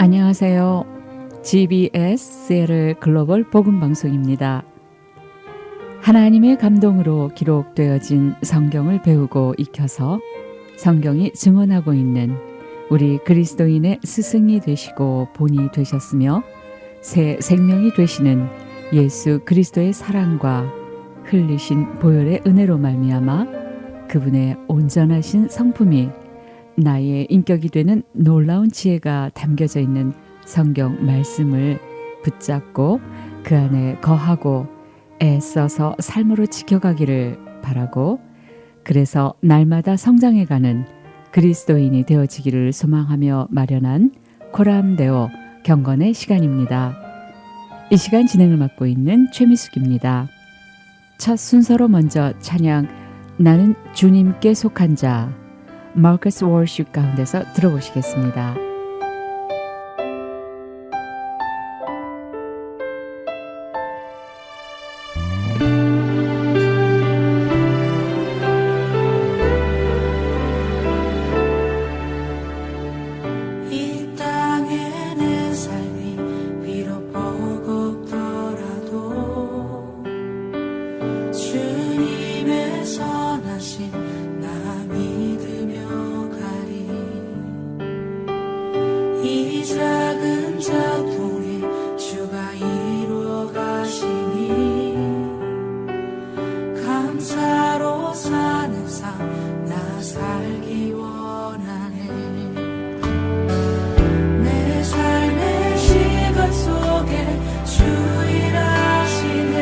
안녕하세요. GBS 세를 글로벌 복음 방송입니다. 하나님의 감동으로 기록되어진 성경을 배우고 익혀서 성경이 증언하고 있는 우리 그리스도인의 스승이 되시고 본이 되셨으며 새 생명이 되시는 예수 그리스도의 사랑과 흘리신 보혈의 은혜로 말미암아 그분의 온전하신 성품이 나의 인격이 되는 놀라운 지혜가 담겨져 있는 성경 말씀을 붙잡고 그 안에 거하고 애써서 삶으로 지켜가기를 바라고, 그래서 날마다 성장해가는 그리스도인이 되어지기를 소망하며 마련한 코람데오 경건의 시간입니다. 이 시간 진행을 맡고 있는 최미숙입니다. 첫 순서로 먼저 찬양 나는 주님께 속한 자 마커스 월십 가운데서 들어보시겠습니다. 이 땅에 내 삶이 비록 버겁더라도 주님의 선하심 나 믿으며 가리. 이 작은 자통에 주가 이루어 가시니 감사로 사는 삶 나 살기 원하네. 내 삶의 시간 속에 주 일하시네.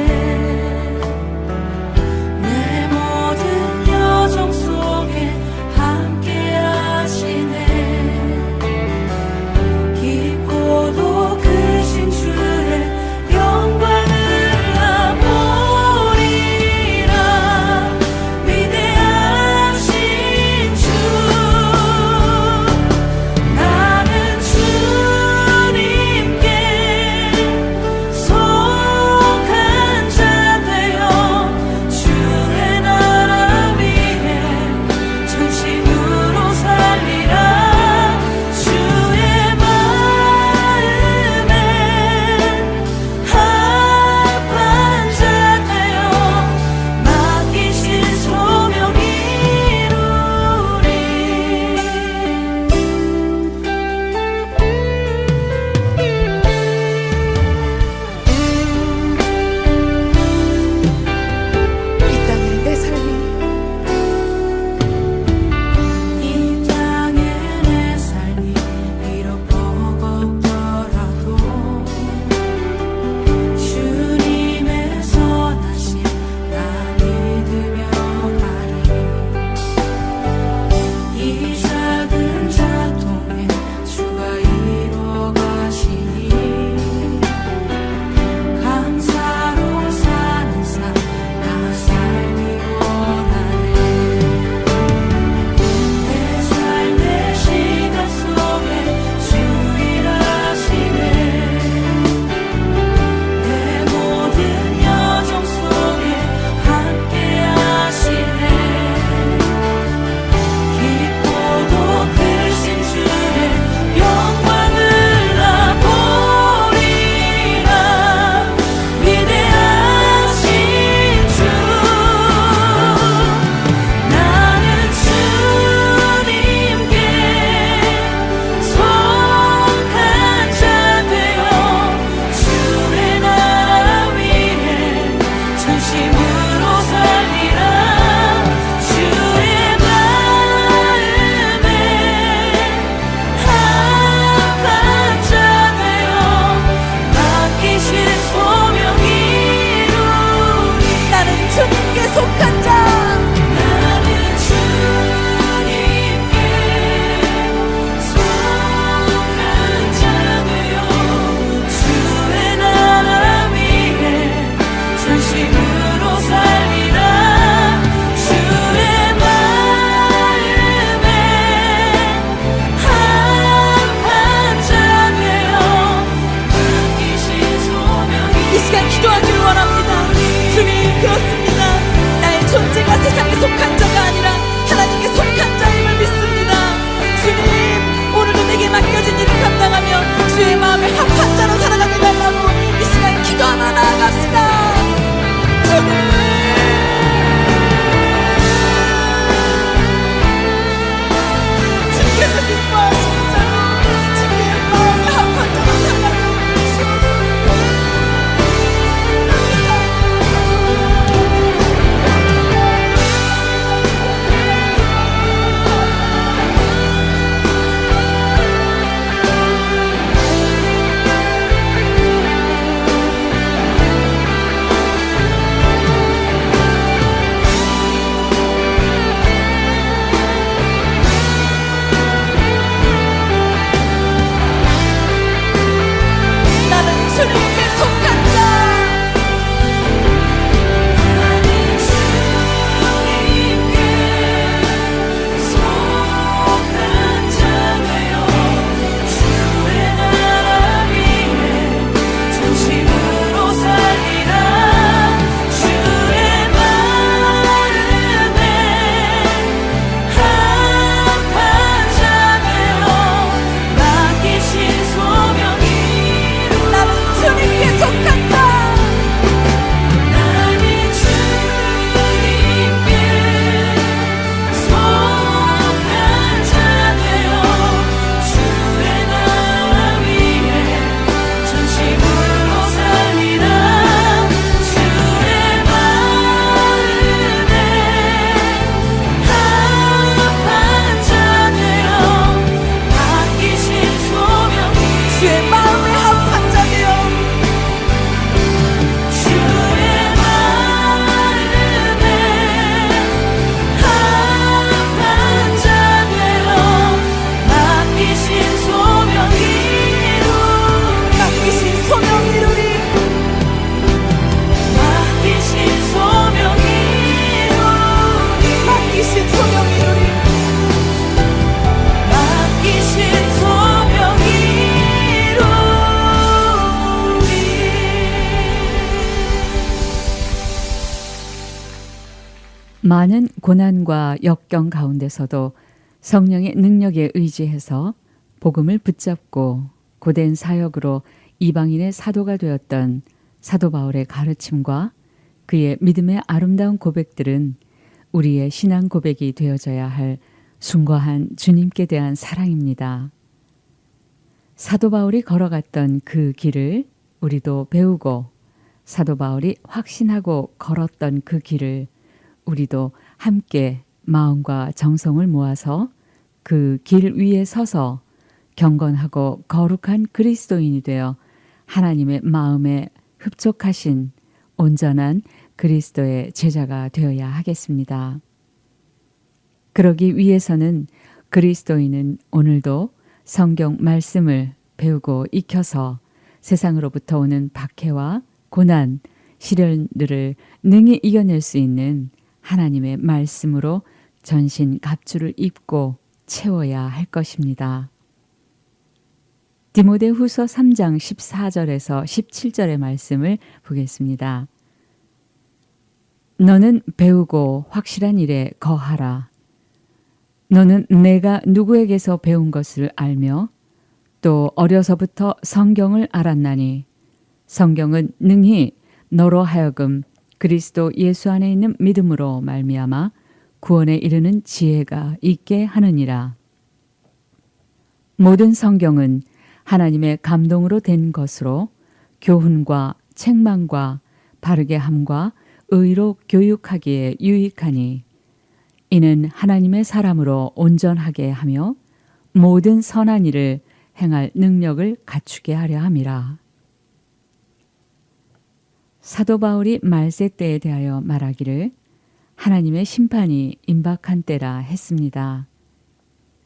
내 모든 여정 속에 함께 하시네. 깊고도 큰 많은 고난과 역경 가운데서도 성령의 능력에 의지해서 복음을 붙잡고 고된 사역으로 이방인의 사도가 되었던 사도 바울의 가르침과 그의 믿음의 아름다운 고백들은 우리의 신앙 고백이 되어져야 할 숭고한 주님께 대한 사랑입니다. 사도 바울이 걸어갔던 그 길을 우리도 배우고 사도 바울이 확신하고 걸었던 그 길을 우리도 함께 마음과 정성을 모아서 그 길 위에 서서 경건하고 거룩한 그리스도인이 되어 하나님의 마음에 흡족하신 온전한 그리스도의 제자가 되어야 하겠습니다. 그러기 위해서는 그리스도인은 오늘도 성경 말씀을 배우고 익혀서 세상으로부터 오는 박해와 고난, 시련들을 능히 이겨낼 수 있는 하나님의 말씀으로 전신 갑주를 입고 채워야 할 것입니다. 디모데후서 3장 14절에서 17절의 말씀을 보겠습니다. 너는 배우고 확실한 일에 거하라. 너는 내가 누구에게서 배운 것을 알며 또 어려서부터 성경을 알았나니 성경은 능히 너로 하여금 그리스도 예수 안에 있는 믿음으로 말미암아 구원에 이르는 지혜가 있게 하느니라. 모든 성경은 하나님의 감동으로 된 것으로 교훈과 책망과 바르게 함과 의로 교육하기에 유익하니 이는 하나님의 사람으로 온전하게 하며 모든 선한 일을 행할 능력을 갖추게 하려 함이라. 사도 바울이 말세 때에 대하여 말하기를 하나님의 심판이 임박한 때라 했습니다.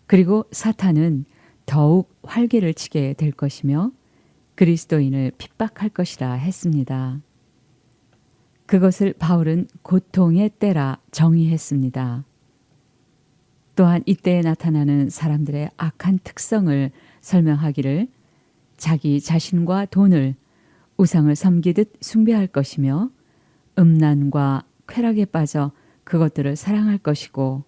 그리고 사탄은 더욱 활개를 치게 될 것이며 그리스도인을 핍박할 것이라 했습니다. 그것을 바울은 고통의 때라 정의했습니다. 또한 이때에 나타나는 사람들의 악한 특성을 설명하기를 자기 자신과 돈을 우상을 섬기듯 숭배할 것이며 음란과 쾌락에 빠져 그것들을 사랑할 것이고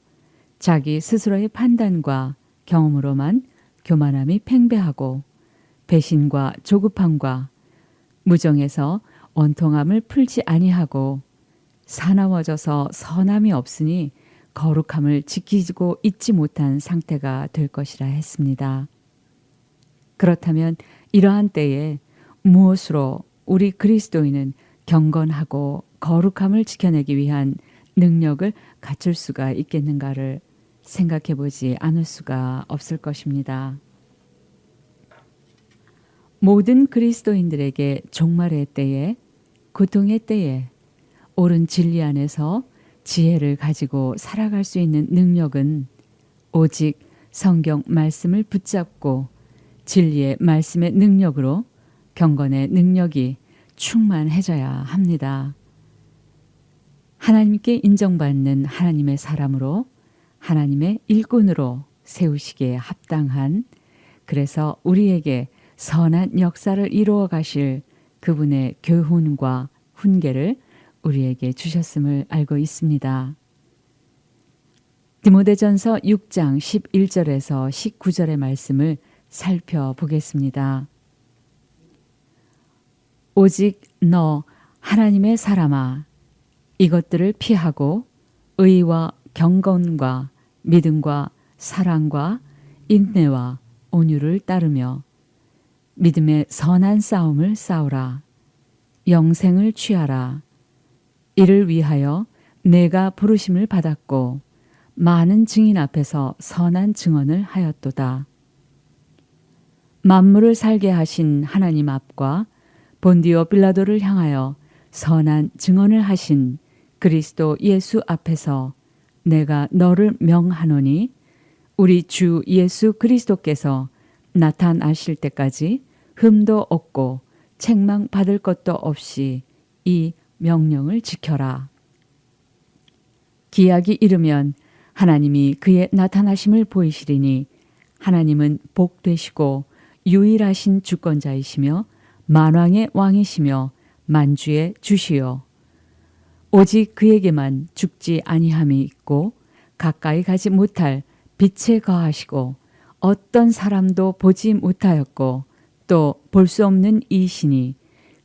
자기 스스로의 판단과 경험으로만 교만함이 팽배하고 배신과 조급함과 무정에서 원통함을 풀지 아니하고 사나워져서 선함이 없으니 거룩함을 지키고 있지 못한 상태가 될 것이라 했습니다. 그렇다면 이러한 때에 무엇으로 우리 그리스도인은 경건하고 거룩함을 지켜내기 위한 능력을 갖출 수가 있겠는가를 생각해 보지 않을 수가 없을 것입니다. 모든 그리스도인들에게 종말의 때에, 고통의 때에 옳은 진리 안에서 지혜를 가지고 살아갈 수 있는 능력은 오직 성경 말씀을 붙잡고 진리의 말씀의 능력으로 경건의 능력이 충만해져야 합니다. 하나님께 인정받는 하나님의 사람으로 하나님의 일꾼으로 세우시기에 합당한, 그래서 우리에게 선한 역사를 이루어 가실 그분의 교훈과 훈계를 우리에게 주셨음을 알고 있습니다. 디모데전서 6장 11절에서 19절의 말씀을 살펴보겠습니다. 오직 너 하나님의 사람아, 이것들을 피하고 의와 경건과 믿음과 사랑과 인내와 온유를 따르며 믿음의 선한 싸움을 싸우라. 영생을 취하라. 이를 위하여 내가 부르심을 받았고 많은 증인 앞에서 선한 증언을 하였도다. 만물을 살게 하신 하나님 앞과 본디오 빌라도를 향하여 선한 증언을 하신 그리스도 예수 앞에서 내가 너를 명하노니 우리 주 예수 그리스도께서 나타나실 때까지 흠도 없고 책망 받을 것도 없이 이 명령을 지켜라. 기약이 이르면 하나님이 그의 나타나심을 보이시리니 하나님은 복되시고 유일하신 주권자이시며 만왕의 왕이시며 만주의 주시요 오직 그에게만 죽지 아니함이 있고 가까이 가지 못할 빛에 거하시고 어떤 사람도 보지 못하였고 또 볼 수 없는 이 신이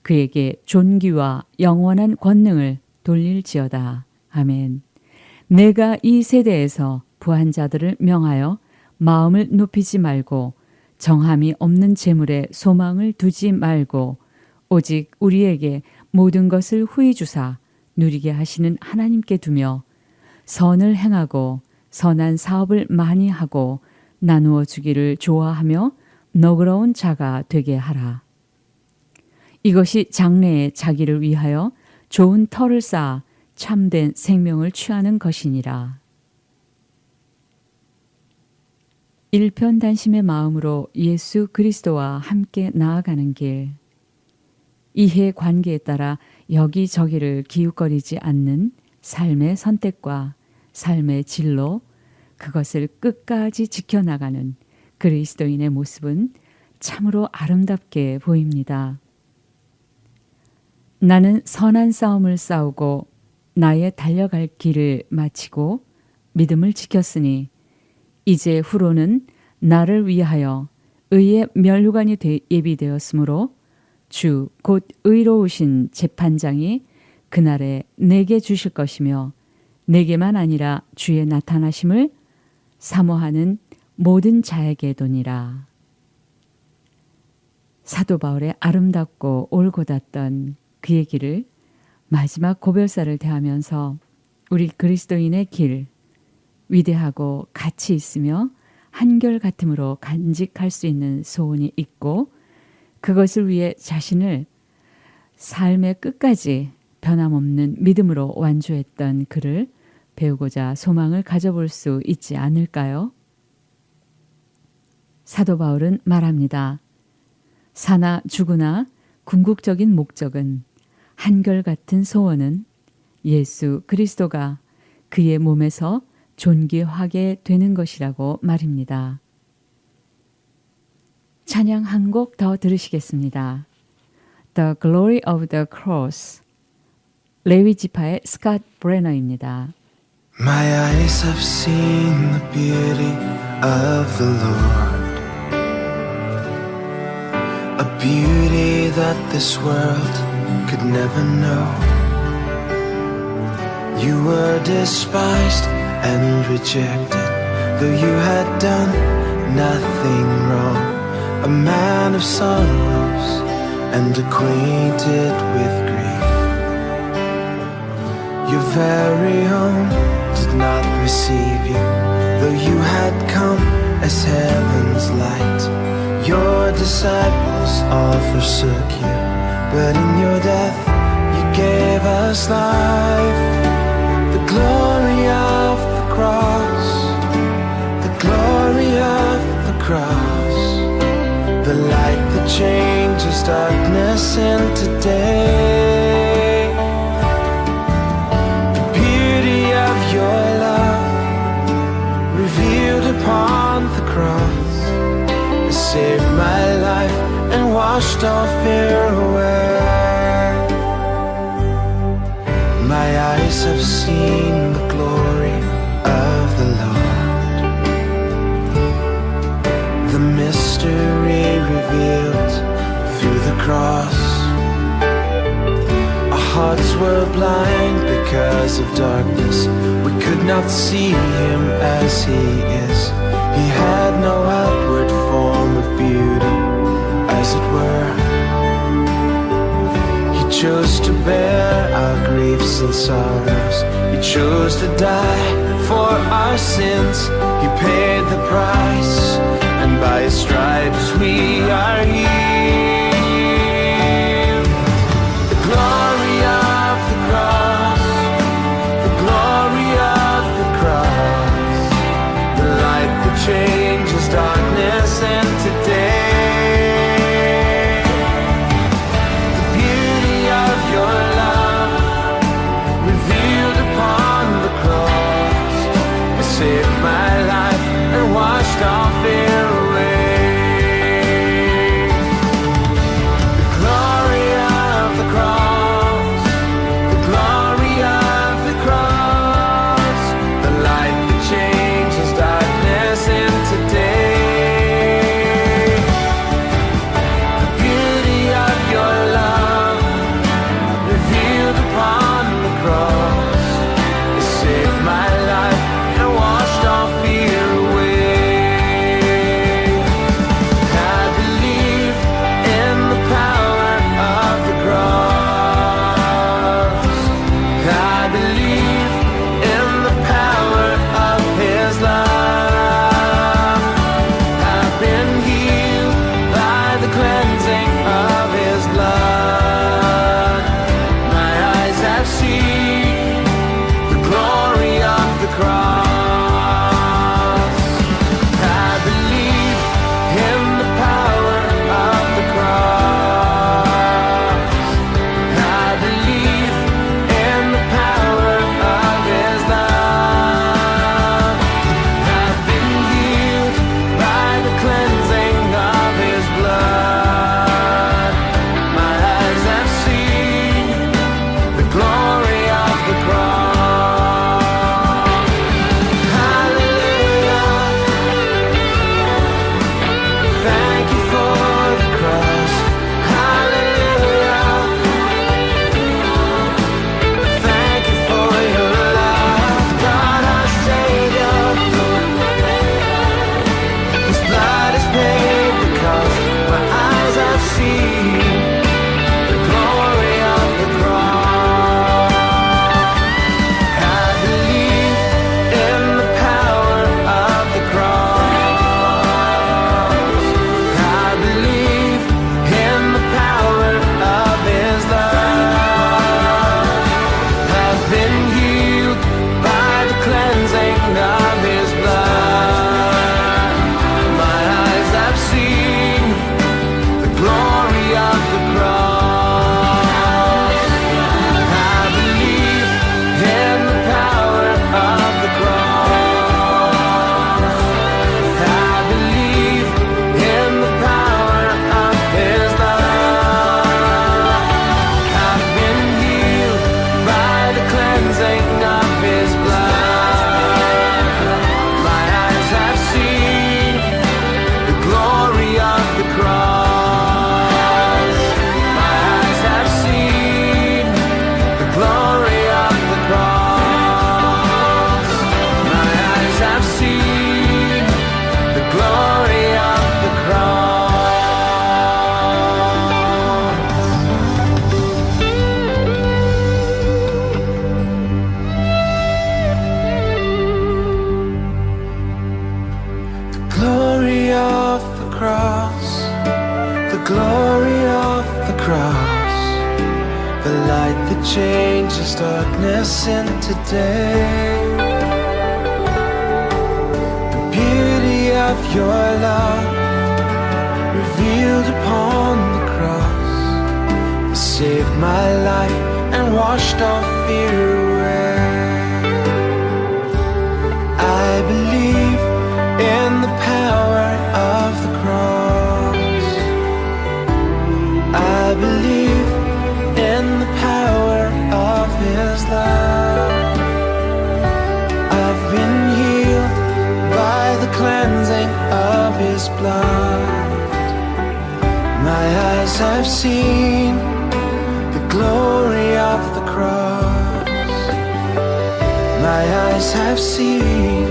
그에게 존귀와 영원한 권능을 돌릴지어다. 아멘. 내가 이 세대에서 부한 자들을 명하여 마음을 높이지 말고 정함이 없는 재물에 소망을 두지 말고 오직 우리에게 모든 것을 후히 주사 누리게 하시는 하나님께 두며 선을 행하고 선한 사업을 많이 하고 나누어 주기를 좋아하며 너그러운 자가 되게 하라. 이것이 장래에 자기를 위하여 좋은 터를 쌓아 참된 생명을 취하는 것이니라. 일편단심의 마음으로 예수 그리스도와 함께 나아가는 길. 이해 관계에 따라 여기저기를 기웃거리지 않는 삶의 선택과 삶의 진로, 그것을 끝까지 지켜나가는 그리스도인의 모습은 참으로 아름답게 보입니다. 나는 선한 싸움을 싸우고 나의 달려갈 길을 마치고 믿음을 지켰으니 이제 후로는 나를 위하여 의의 면류관이 예비되었으므로 주 곧 의로우신 재판장이 그날에 내게 주실 것이며 내게만 아니라 주의 나타나심을 사모하는 모든 자에게도니라. 사도 바울의 아름답고 올곧았던 그의 길을 마지막 고별사를 대하면서 우리 그리스도인의 길, 위대하고 가치 있으며 한결같음으로 간직할 수 있는 소원이 있고 그것을 위해 자신을 삶의 끝까지 변함없는 믿음으로 완주했던 그를 배우고자 소망을 가져볼 수 있지 않을까요? 사도 바울은 말합니다. 사나 죽으나 궁극적인 목적은 한결같은 소원은 예수 그리스도가 그의 몸에서 존귀하게 되는 것이라고 말입니다. 찬양 한 곡 더 들으시겠습니다. The Glory of the Cross, 레위 지파의 스캇 브레너입니다. My eyes have seen the beauty of the Lord, a beauty that this world could never know. You were despised and rejected, though you had done nothing wrong. A man of sorrows and acquainted with grief. Your very own did not receive you, though you had come as heaven's light. Your disciples all forsook you, but in your death you gave us life. The glory of the cross, the glory of the cross, the light that changes darkness into day. The beauty of your love revealed upon the cross has saved my life and washed all fear away. My eyes have seen the glory of the Lord, the mystery revealed through the cross. Our hearts were blind because of darkness. We could not see him as he is. He had no outward form of beauty, as it were. He chose to bear our griefs and sorrows. He chose to die for our sins. He paid the price, and by his stripes we are healed. The glory of the cross, the glory of the cross, the light that changes darkness into day. The beauty of your love revealed upon the cross has saved my life and washed cross, the glory of the cross, the light that changes darkness into day, the beauty of your love revealed upon the cross. You saved my life and washed all fear away. I believe in the power of the cross. I believe in the power of His love. I've been healed by the cleansing of His blood. My eyes have seen the glory of the cross. My eyes have seen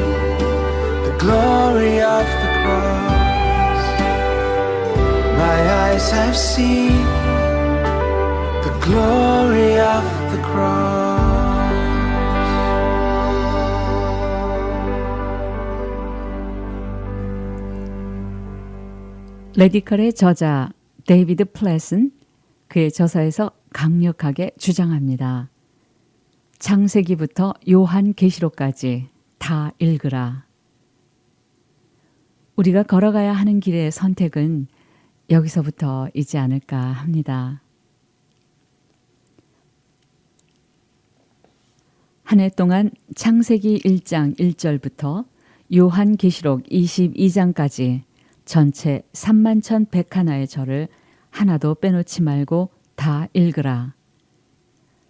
the glory of the cross. My eyes have seen the glory of the cross. 레디컬의 저자 데이비드 플랫은 그의 저서에서 강력하게 주장합니다. 창세기부터 요한계시록까지 다 읽으라. 우리가 걸어가야 하는 길의 선택은 여기서부터이지 않을까 합니다. 한 해 동안 창세기 1장 1절부터 요한계시록 22장까지 전체 31,101의 절을 하나도 빼놓지 말고 다 읽으라.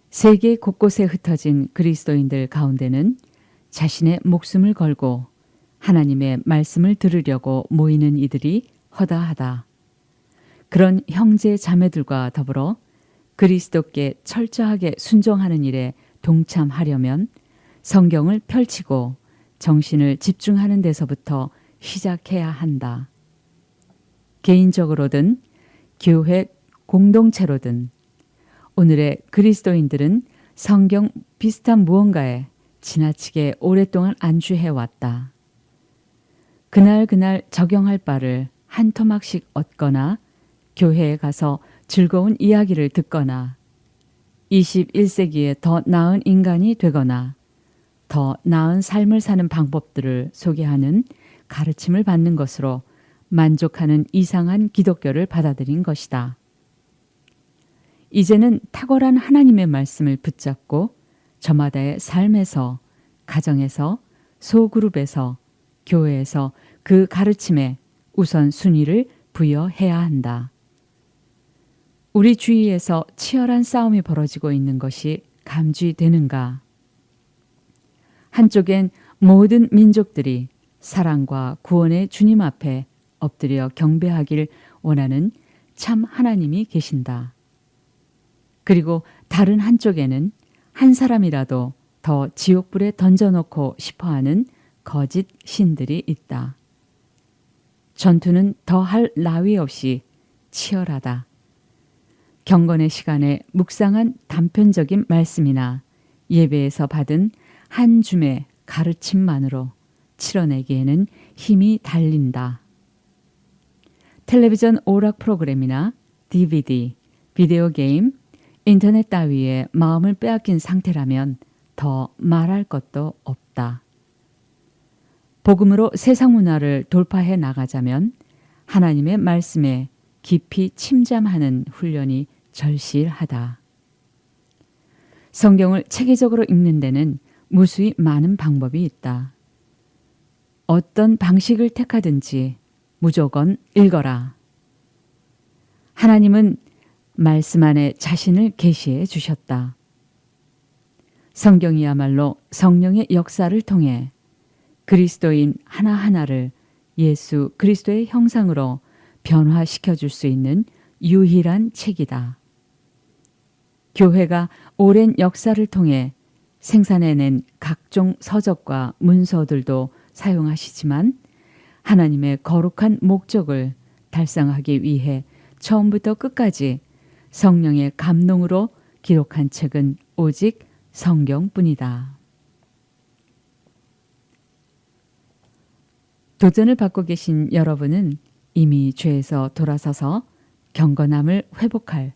세계 곳곳에 흩어진 그리스도인들 가운데는 자신의 목숨을 걸고 하나님의 말씀을 들으려고 모이는 이들이 허다하다. 그런 형제 자매들과 더불어 그리스도께 철저하게 순종하는 일에 동참하려면 성경을 펼치고 정신을 집중하는 데서부터 시작해야 한다. 개인적으로든 교회 공동체로든 오늘의 그리스도인들은 성경 비슷한 무언가에 지나치게 오랫동안 안주해왔다. 그날 적용할 바를 한 토막씩 얻거나 교회에 가서 즐거운 이야기를 듣거나 21세기에 더 나은 인간이 되거나 더 나은 삶을 사는 방법들을 소개하는 가르침을 받는 것으로 만족하는 이상한 기독교를 받아들인 것이다. 이제는 탁월한 하나님의 말씀을 붙잡고 저마다의 삶에서, 가정에서, 소그룹에서, 교회에서 그 가르침에 우선 순위를 부여해야 한다. 우리 주위에서 치열한 싸움이 벌어지고 있는 것이 감지되는가? 한쪽엔 모든 민족들이 사랑과 구원의 주님 앞에 엎드려 경배하길 원하는 참 하나님이 계신다. 그리고 다른 한쪽에는 한 사람이라도 더 지옥불에 던져놓고 싶어하는 거짓 신들이 있다. 전투는 더할 나위 없이 치열하다. 경건의 시간에 묵상한 단편적인 말씀이나 예배에서 받은 한 줌의 가르침만으로 치러내기에는 힘이 달린다. 텔레비전 오락 프로그램이나 DVD, 비디오 게임, 인터넷 따위에 마음을 빼앗긴 상태라면 더 말할 것도 없다. 복음으로 세상 문화를 돌파해 나가자면 하나님의 말씀에 깊이 침잠하는 훈련이 절실하다. 성경을 체계적으로 읽는 데는 무수히 많은 방법이 있다. 어떤 방식을 택하든지 무조건 읽어라. 하나님은 말씀 안에 자신을 계시해 주셨다. 성경이야말로 성령의 역사를 통해 그리스도인 하나하나를 예수 그리스도의 형상으로 변화시켜 줄 수 있는 유일한 책이다. 교회가 오랜 역사를 통해 생산해낸 각종 서적과 문서들도 사용하시지만 하나님의 거룩한 목적을 달성하기 위해 처음부터 끝까지 성령의 감동으로 기록한 책은 오직 성경뿐이다. 도전을 받고 계신 여러분은 이미 죄에서 돌아서서 경건함을 회복할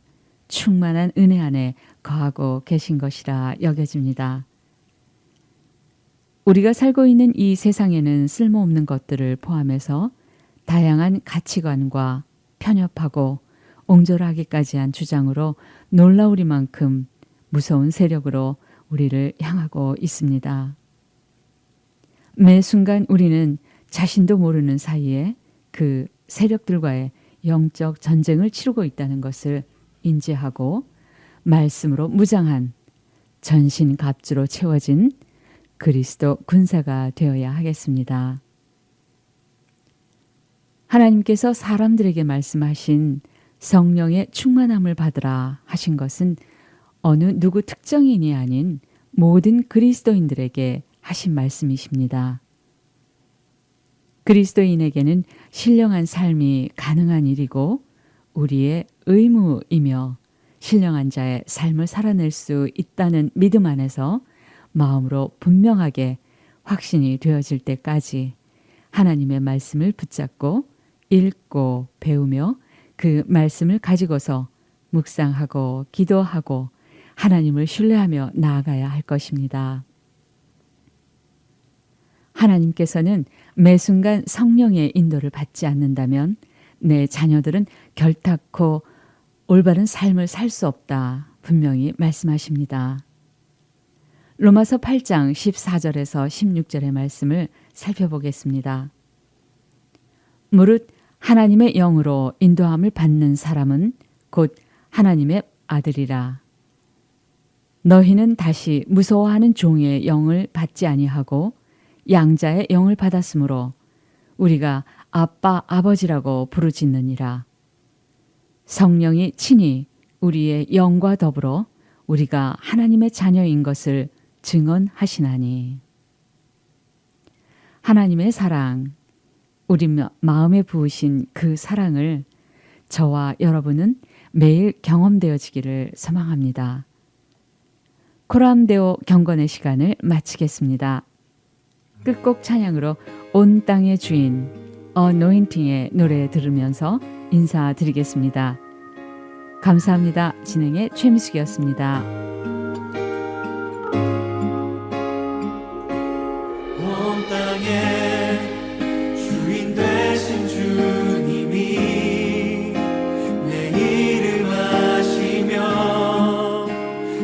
충만한 은혜 안에 거하고 계신 것이라 여겨집니다. 우리가 살고 있는 이 세상에는 쓸모없는 것들을 포함해서 다양한 가치관과 편협하고 옹졸하기까지 한 주장으로 놀라우리만큼 무서운 세력으로 우리를 향하고 있습니다. 매 순간 우리는 자신도 모르는 사이에 그 세력들과의 영적 전쟁을 치르고 있다는 것을 인지하고 말씀으로 무장한 전신갑주로 채워진 그리스도 군사가 되어야 하겠습니다. 하나님께서 사람들에게 말씀하신 성령의 충만함을 받으라 하신 것은 어느 누구 특정인이 아닌 모든 그리스도인들에게 하신 말씀이십니다. 그리스도인에게는 신령한 삶이 가능한 일이고 우리의 의무이며 신령한 자의 삶을 살아낼 수 있다는 믿음 안에서 마음으로 분명하게 확신이 되어질 때까지 하나님의 말씀을 붙잡고 읽고 배우며 그 말씀을 가지고서 묵상하고 기도하고 하나님을 신뢰하며 나아가야 할 것입니다. 하나님께서는 매 순간 성령의 인도를 받지 않는다면 내 자녀들은 결탁코 올바른 삶을 살 수 없다 분명히 말씀하십니다. 로마서 8장 14절에서 16절의 말씀을 살펴보겠습니다. 무릇 하나님의 영으로 인도함을 받는 사람은 곧 하나님의 아들이라. 너희는 다시 무서워하는 종의 영을 받지 아니하고 양자의 영을 받았으므로 우리가 아빠 아버지라고 부르짖느니라. 성령이 친히 우리의 영과 더불어 우리가 하나님의 자녀인 것을 증언하시나니. 하나님의 사랑, 우리 마음에 부으신 그 사랑을 저와 여러분은 매일 경험되어지기를 소망합니다. 코람데오 경건의 시간을 마치겠습니다. 끝곡 찬양으로 온 땅의 주인 어노인팅의 노래 들으면서 인사드리겠습니다. 감사합니다. 진행의 최미숙이었습니다. 온 땅의 주인 되신 주님이 내 이름 아시며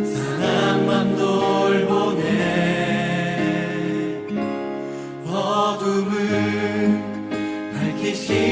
사랑만 돌보네. 어둠을 밝히시